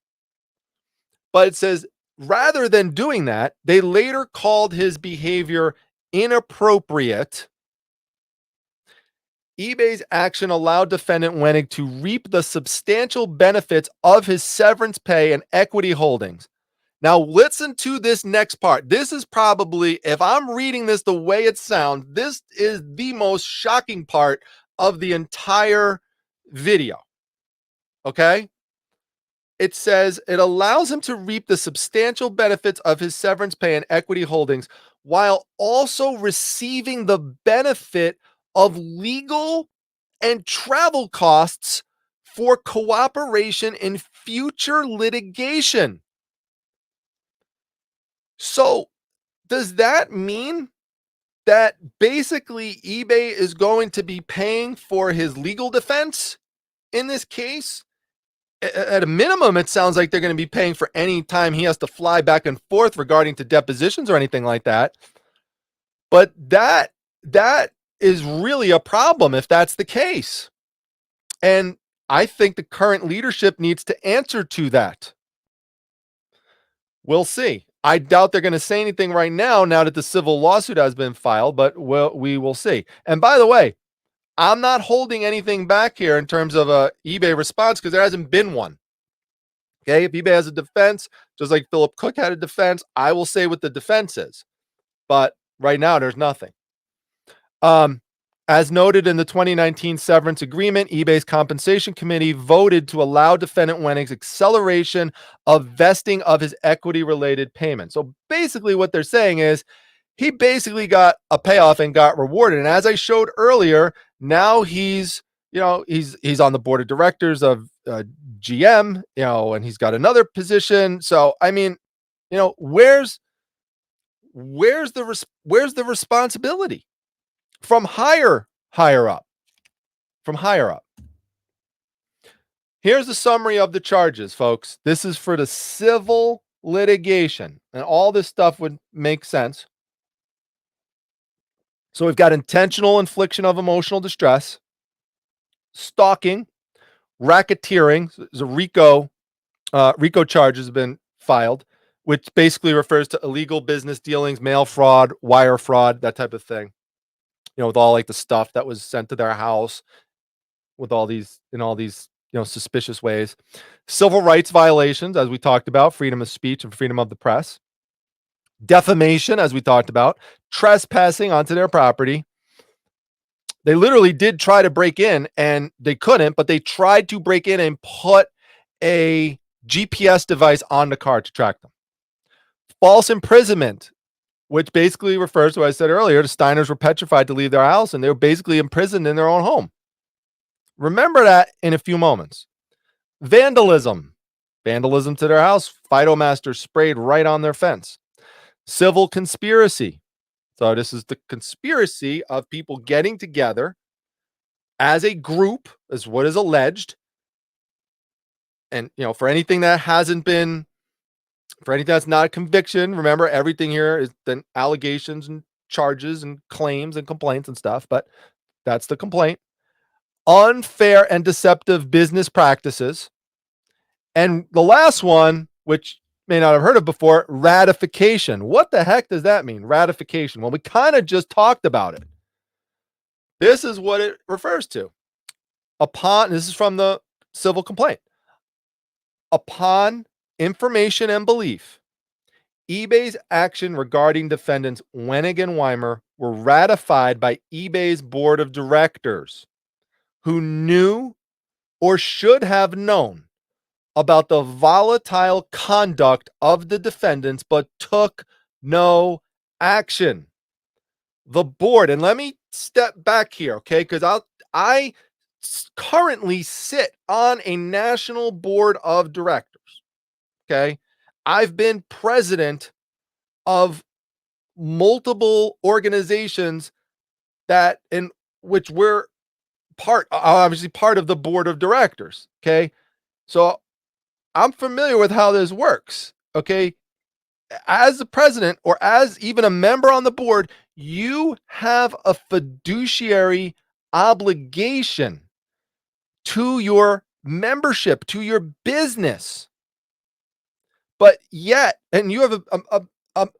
But it says, rather than doing that, they later called his behavior inappropriate. eBay's action allowed defendant Wenig to reap the substantial benefits of his severance pay and equity holdings. Now, listen to this next part. This is probably, if I'm reading this the way it sounds, this is the most shocking part of the entire video. Okay? It says it allows him to reap the substantial benefits of his severance pay and equity holdings while also receiving the benefit of legal and travel costs for cooperation in future litigation. So, does that mean that basically eBay is going to be paying for his legal defense in this case? At a minimum, it sounds like they're going to be paying for any time he has to fly back and forth regarding to depositions or anything like that. But that is really a problem if that's the case. And I think the current leadership needs to answer to that. We'll see. I doubt they're going to say anything right now that the civil lawsuit has been filed, but we will see. And by the way, I'm not holding anything back here in terms of a eBay response because there hasn't been one. Okay, if eBay has a defense, just like Philip Cook had a defense, I will say what the defense is. But right now, there's nothing. As noted in the 2019 severance agreement, eBay's compensation committee voted to allow defendant Wenig's acceleration of vesting of his equity-related payment. So basically what they're saying is he basically got a payoff and got rewarded. And as I showed earlier, now he's on the board of directors of GM, and he's got another position. So, I mean, where's the responsibility? From higher up. Here's the summary of the charges, folks. This is for the civil litigation, and all this stuff would make sense. So we've got intentional infliction of emotional distress, stalking, racketeering. So RICO charges have been filed, which basically refers to illegal business dealings, mail fraud, wire fraud, that type of thing. With all like the stuff that was sent to their house with all these suspicious ways. Civil rights violations, as we talked about, freedom of speech and freedom of the press. Defamation, as we talked about. Trespassing onto their property. They literally did try to break in and they couldn't, but they tried to break in and put a GPS device on the car to track them. False imprisonment, which basically refers to what I said earlier, the Steiners were petrified to leave their house and they were basically imprisoned in their own home. Remember that in a few moments. Vandalism to their house. Phytomaster sprayed right on their fence. Civil conspiracy. So this is the conspiracy of people getting together as a group, is what is alleged. And, for anything that hasn't been, for anything that's not a conviction, remember everything here is then allegations and charges and claims and complaints and stuff, but that's the complaint. Unfair and deceptive business practices. And the last one, which may not have heard of before, ratification. What the heck does that mean? Ratification. Well, we kind of just talked about it. This is what it refers to. This is from the civil complaint. Upon information and belief, eBay's action regarding defendants Wenig and Weimer were ratified by eBay's board of directors, who knew or should have known about the volatile conduct of the defendants but took no action. The board, and let me step back here, okay? Because I currently sit on a national board of directors. Okay. I've been president of multiple organizations that in which we're obviously part of the board of directors. Okay. So I'm familiar with how this works. Okay. As the president or as even a member on the board, you have a fiduciary obligation to your membership, to your business. But yet, and you have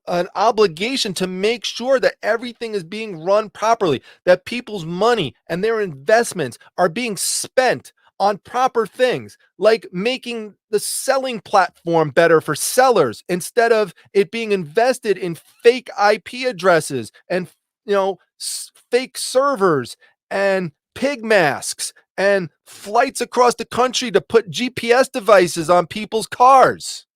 an obligation to make sure that everything is being run properly, that people's money and their investments are being spent on proper things, like making the selling platform better for sellers instead of it being invested in fake IP addresses and, fake servers and pig masks and flights across the country to put GPS devices on people's cars.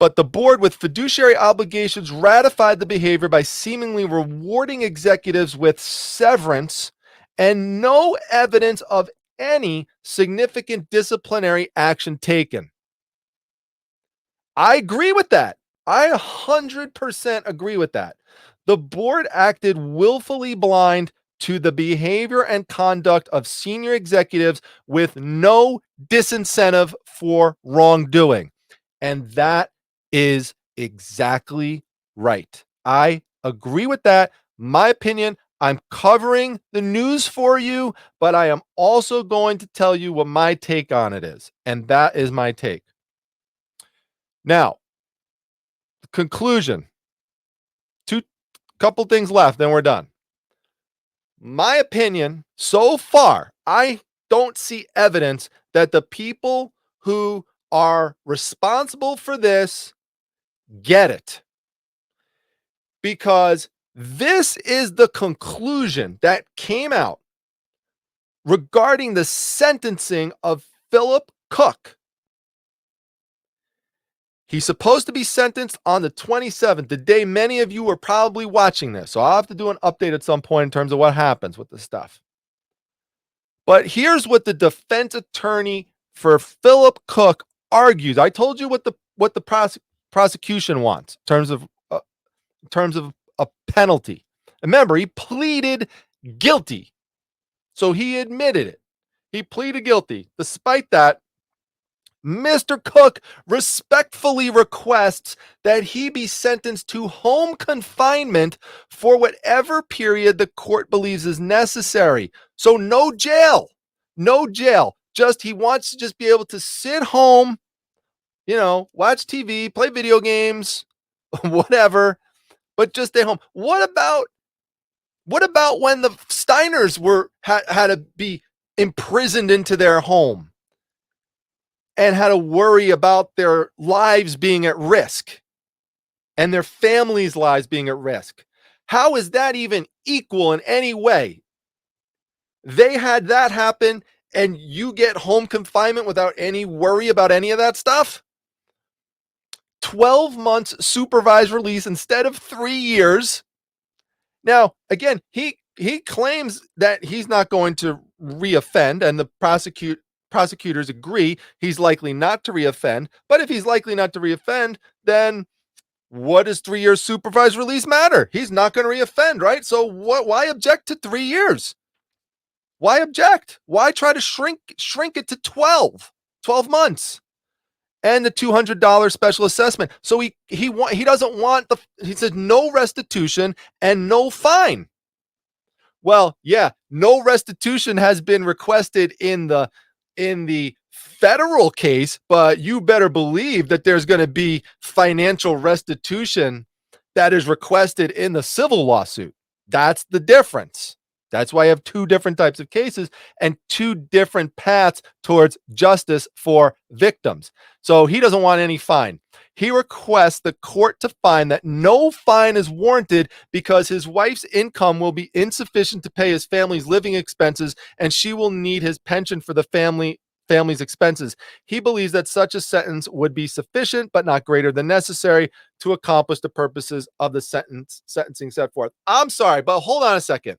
But the board, with fiduciary obligations, ratified the behavior by seemingly rewarding executives with severance and no evidence of any significant disciplinary action taken. I agree with that. I 100% agree with that. The board acted willfully blind to the behavior and conduct of senior executives with no disincentive for wrongdoing. And that is exactly right. I agree with that. My opinion, I'm covering the news for you, but I am also going to tell you what my take on it is. And that is my take. Now, conclusion. Couple things left, then we're done. My opinion, so far, I don't see evidence that the people who are responsible for this get it. Because this is the conclusion that came out regarding the sentencing of Philip Cook. He's supposed to be sentenced on the 27th, the day many of you are probably watching this. So I'll have to do an update at some point in terms of what happens with this stuff. But here's what the defense attorney for Philip Cook argues. I told you what the prosecution wants in terms of a penalty. Remember, he pleaded guilty. So he admitted it. He pleaded guilty. Despite that, Mr. Cook respectfully requests that he be sentenced to home confinement for whatever period the court believes is necessary. So no jail. He wants to just be able to sit home, watch TV, play video games, whatever, but just stay home. What about when the Steiners had to be imprisoned into their home and had to worry about their lives being at risk and their families' lives being at risk? How is that even equal in any way? They had that happen and you get home confinement without any worry about any of that stuff? 12 months supervised release instead of 3 years. Now, again, he claims that he's not going to reoffend, and the prosecutors agree he's likely not to reoffend. But if he's likely not to reoffend, then what does 3 years supervised release matter? He's not going to reoffend, right? So why object to 3 years? Why object? Why try to shrink it to 12 months? And the $200 special assessment. So he doesn't want he says no restitution and no fine. Well, yeah, no restitution has been requested in the federal case, but you better believe that there's going to be financial restitution that is requested in the civil lawsuit. That's the difference. That's why I have two different types of cases and two different paths towards justice for victims. So he doesn't want any fine. He requests the court to find that no fine is warranted because his wife's income will be insufficient to pay his family's living expenses, and she will need his pension for the family's expenses. He believes that such a sentence would be sufficient, but not greater than necessary to accomplish the purposes of the sentencing set forth. I'm sorry, but hold on a second.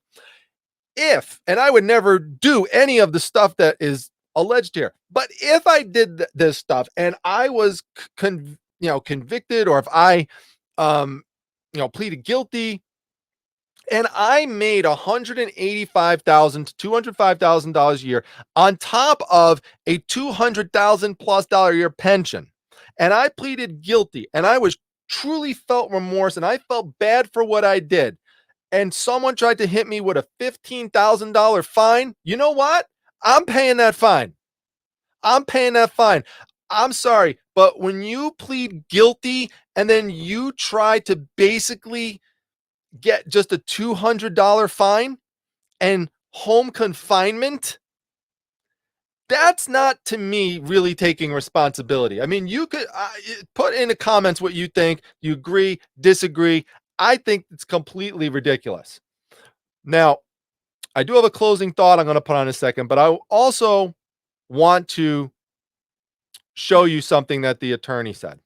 And I would never do any of the stuff that is alleged here, but if I did this stuff and I was convicted, or if I pleaded guilty and I made $185,000 to $205,000 a year on top of a $200,000+ a year pension, and I pleaded guilty and I was truly felt remorse and I felt bad for what I did, and someone tried to hit me with a $15,000 fine, you know what? I'm paying that fine. I'm paying that fine. I'm sorry, but when you plead guilty and then you try to basically get just a $200 fine and home confinement, that's not, to me, really taking responsibility. I mean, you could put in the comments what you think. You agree, disagree. I think it's completely ridiculous. Now, I do have a closing thought I'm going to put on in a second, but I also want to show you something that the attorney said.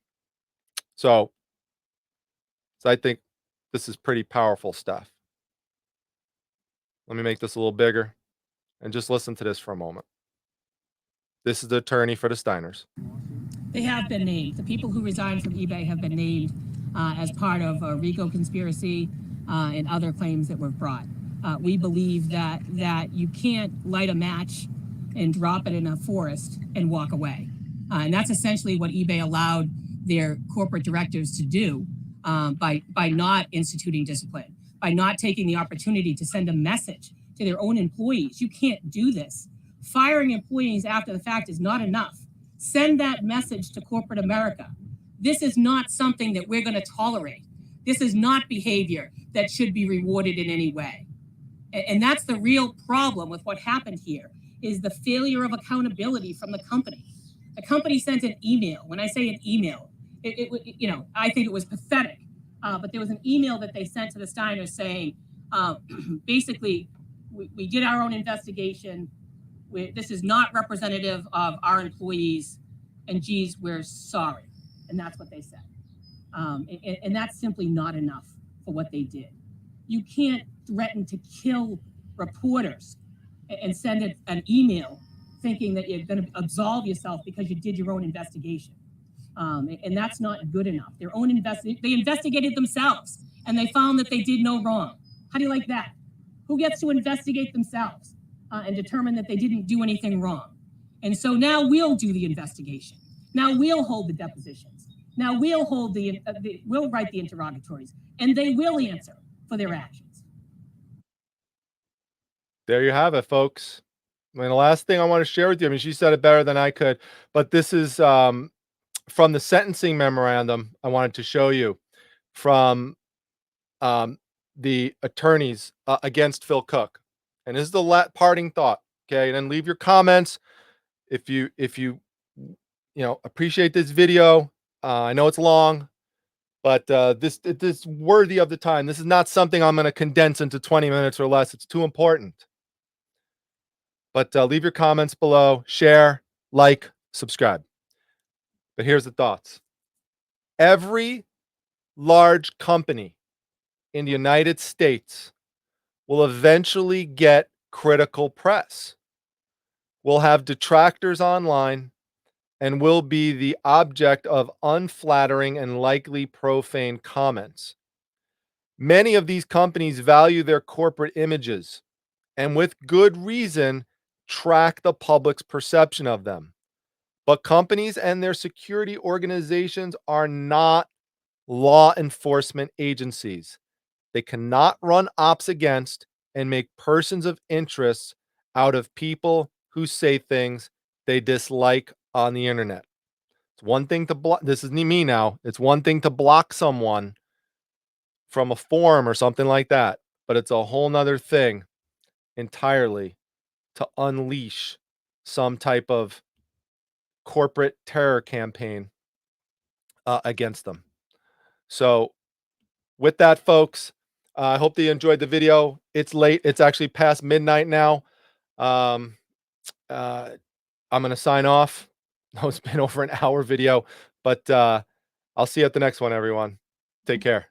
So I think this is pretty powerful stuff. Let me make this a little bigger and just listen to this for a moment. This is the attorney for the Steiners. They have been named. The people who resigned from eBay have been named as part of a RICO conspiracy and other claims that were brought. We believe that you can't light a match and drop it in a forest and walk away. And that's essentially what eBay allowed their corporate directives to do by not instituting discipline, by not taking the opportunity to send a message to their own employees. You can't do this. Firing employees after the fact is not enough. Send that message to corporate America. This is not something that we're going to tolerate. This is not behavior that should be rewarded in any way. And that's the real problem with what happened here, is the failure of accountability from the company. The company sent an email. When I say an email, I think it was pathetic. But there was an email that they sent to the Steiners saying, basically, we did our own investigation. This is not representative of our employees, and geez, we're sorry. And that's what they said. And that's simply not enough for what they did. You can't threaten to kill reporters and send an email thinking that you're going to absolve yourself because you did your own investigation. And that's not good enough. They investigated themselves, and they found that they did no wrong. How do you like that? Who gets to investigate themselves and determine that they didn't do anything wrong? And so now we'll do the investigation. Now we'll hold the depositions. Now we'll hold we'll write the interrogatories, and they will answer for their actions. There you have it, folks. I mean, the last thing I want to share with you, I mean, she said it better than I could, but this is from the sentencing memorandum I wanted to show you from the attorneys against Phil Cook. And this is the parting thought. Okay. And then leave your comments if you appreciate this video. I know it's long, but this is worthy of the time. This is not something I'm going to condense into 20 minutes or less. It's too important. But leave your comments below, share, like, subscribe. But here's the thoughts. Every large company in the United States will eventually get critical press. We'll have detractors online and will be the object of unflattering and likely profane comments. Many of these companies value their corporate images and, with good reason, track the public's perception of them. But companies and their security organizations are not law enforcement agencies. They cannot run ops against and make persons of interest out of people who say things they dislike on the internet. It's one thing to block. This is me now. It's one thing to block someone from a forum or something like that, but it's a whole nother thing entirely to unleash some type of corporate terror campaign against them. So with that, folks, I hope that you enjoyed the video. It's late. It's actually past midnight now. I'm going to sign off. No, it's been over an hour video, but I'll see you at the next one, everyone. Take care.